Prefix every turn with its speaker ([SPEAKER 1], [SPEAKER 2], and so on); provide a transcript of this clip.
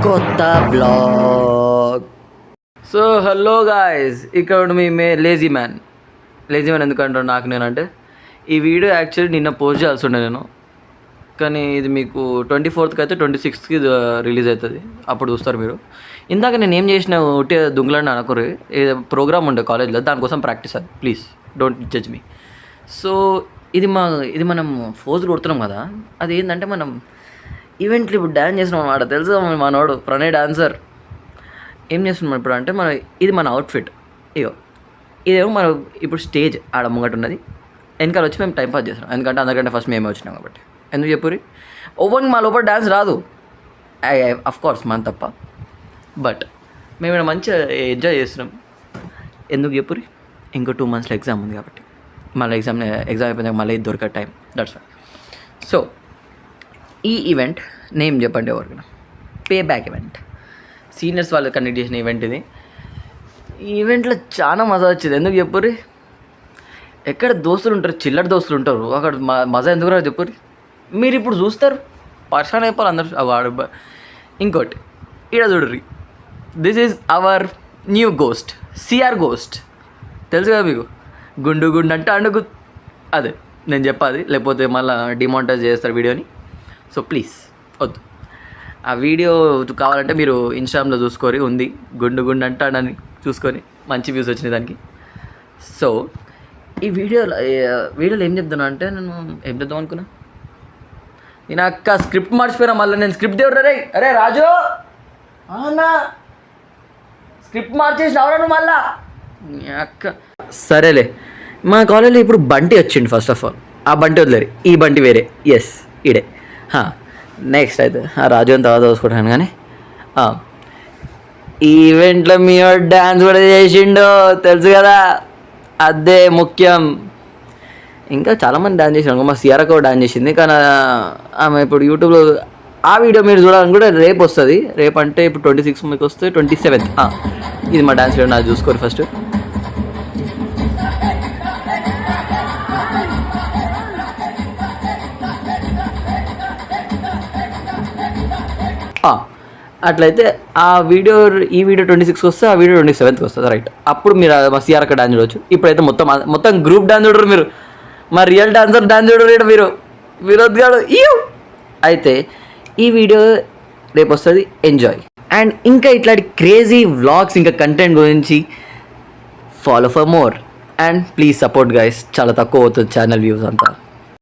[SPEAKER 1] కొత్త vlog. So hello guys, ఇక్కడ మీ lazy man ఎందుకంటారు నాకు నేనంటే ఈ వీడియో యాక్చువల్లీ నిన్న పోస్ట్ చేయాల్సి ఉండే నేను, కానీ ఇది మీకు 24th అయితే 26th రిలీజ్ అవుతుంది, అప్పుడు చూస్తారు మీరు. ఇందాక నేను ఏం చేసిన ఒకటే దుంగులని అనుకోరు, ప్రోగ్రామ్ ఉండే కాలేజ్లో, దానికోసం ప్రాక్టీస్ అది, please don't judge me. So ఇది మనం ఫోజ్ కొడుతున్నాం కదా, అది ఏంటంటే మనం ఈవెంట్లు ఇప్పుడు డ్యాన్స్ చేస్తున్నాం అన్నమాట. తెలుసు మనోడు ప్రణయ్ డాన్సర్ ఏం చేస్తున్నాం ఇప్పుడు అంటే ఇది మన అవుట్ఫిట్. ఇదేమో మనం ఇప్పుడు స్టేజ్ ఆడ ముంగట ఉన్నది, వెనకాల వచ్చి మేము టైంపాస్ చేస్తున్నాం, ఎందుకంటే అందరికంటే ఫస్ట్ మేమే వచ్చినాం కాబట్టి. ఎందుకు చెప్పురి, ఓవెన్ మా లోపల డ్యాన్స్ రాదు, అఫ్ కోర్స్ మన తప్ప, బట్ మేము ఇక్కడ మంచిగా ఎంజాయ్ చేస్తున్నాం. ఎందుకు చెప్పురి, ఇంకో 2 monthsలో ఎగ్జామ్ ఉంది కాబట్టి, మళ్ళీ ఎగ్జామ్ అయిపోయినాక మళ్ళీ దొరికే టైం, దట్స్ వై. సో ఈ ఈవెంట్ నేమ్ చెప్పండి ఎవరికైనా, పే బ్యాక్ ఈవెంట్. సీనియర్స్ వాళ్ళు కండక్ట్ చేసిన ఈవెంట్ ఇది. ఈ ఈవెంట్లో చాలా మజా వచ్చింది. ఎందుకు చెప్పుర్రి, ఎక్కడ దోస్తులు ఉంటారు, చిల్లర దోస్తులు ఉంటారు, అక్కడ మజా ఎందుకు రాదు చెప్పుర్రి. మీరు ఇప్పుడు చూస్తారు, పర్సన్ అయిపోవాలి అందరు వాడు. ఇంకోటి ఇక్కడ చూడుర్రి, this is our new ghost, CR ghost. తెలుసు కదా మీకు, గుండు అంటే అడుగు, అదే నేను చెప్పాలి, లేకపోతే మళ్ళీ డిమానిటైజ్ చేస్తారు వీడియోని. సో ప్లీజ్ వద్దు, ఆ వీడియో కావాలంటే మీరు ఇన్స్టాగ్రామ్లో చూసుకొని ఉంది, గుండు అంటాడని చూసుకొని మంచి వ్యూస్ వచ్చినాయి దానికి. సో ఈ వీడియోలో ఏం చెప్తాను అంటే, నేను ఏం చెప్దాం అనుకున్నా, నేను అక్క స్క్రిప్ట్ మర్చిపోయినా. మళ్ళీ నేను స్క్రిప్ట్ దేవుడు అరే రాజు అన్నా, స్క్రిప్ట్ మార్చేసి రావడం మళ్ళా అక్క. సరేలే, మా కాలేజీలో ఇప్పుడు బంటి వచ్చిండు. ఫస్ట్ ఆఫ్ ఆల్ ఆ బంటి వదిలేరు, ఈ బంటి వేరే, ఎస్ ఇడే. నెక్స్ట్ అయితే రాజు అని తర్వాత చూసుకుంటాను. కానీ ఈవెంట్లో మీ డ్యాన్స్ కూడా చేసిండు, తెలుసు కదా, అదే ముఖ్యం. ఇంకా చాలామంది డ్యాన్స్ చేసాను, మా సిఆర్కి డ్యాన్స్ చేసింది, కానీ ఆమె ఇప్పుడు యూట్యూబ్లో ఆ వీడియో మీరు చూడాలని కూడా రేపు వస్తుంది. రేపు అంటే ఇప్పుడు 26 మీకు వస్తే 27th. ఇది మా డ్యాన్స్ వీడియో, నాకు చూసుకోరు ఫస్ట్. అట్లయితే ఈ వీడియో 26 వస్తే, ఆ వీడియో 27th వస్తుంది, రైట్. అప్పుడు మీరు మా సిఆర్కి డాన్స్ చూడవచ్చు. ఇప్పుడైతే మొత్తం గ్రూప్ డాన్స్ చూడరు మీరు, మా రియల్ డాన్సర్ డాన్స్ చూడరు మీరు, వినోద్ గారు. అయితే ఈ వీడియో రేపు వస్తుంది, ఎంజాయ్. అండ్ ఇంకా ఇట్లాంటి క్రేజీ వ్లాగ్స్, ఇంకా కంటెంట్ గురించి follow for more. And please support guys, చాలా తక్కువ అవుతుంది ఛానల్ వ్యూస్ అంతా.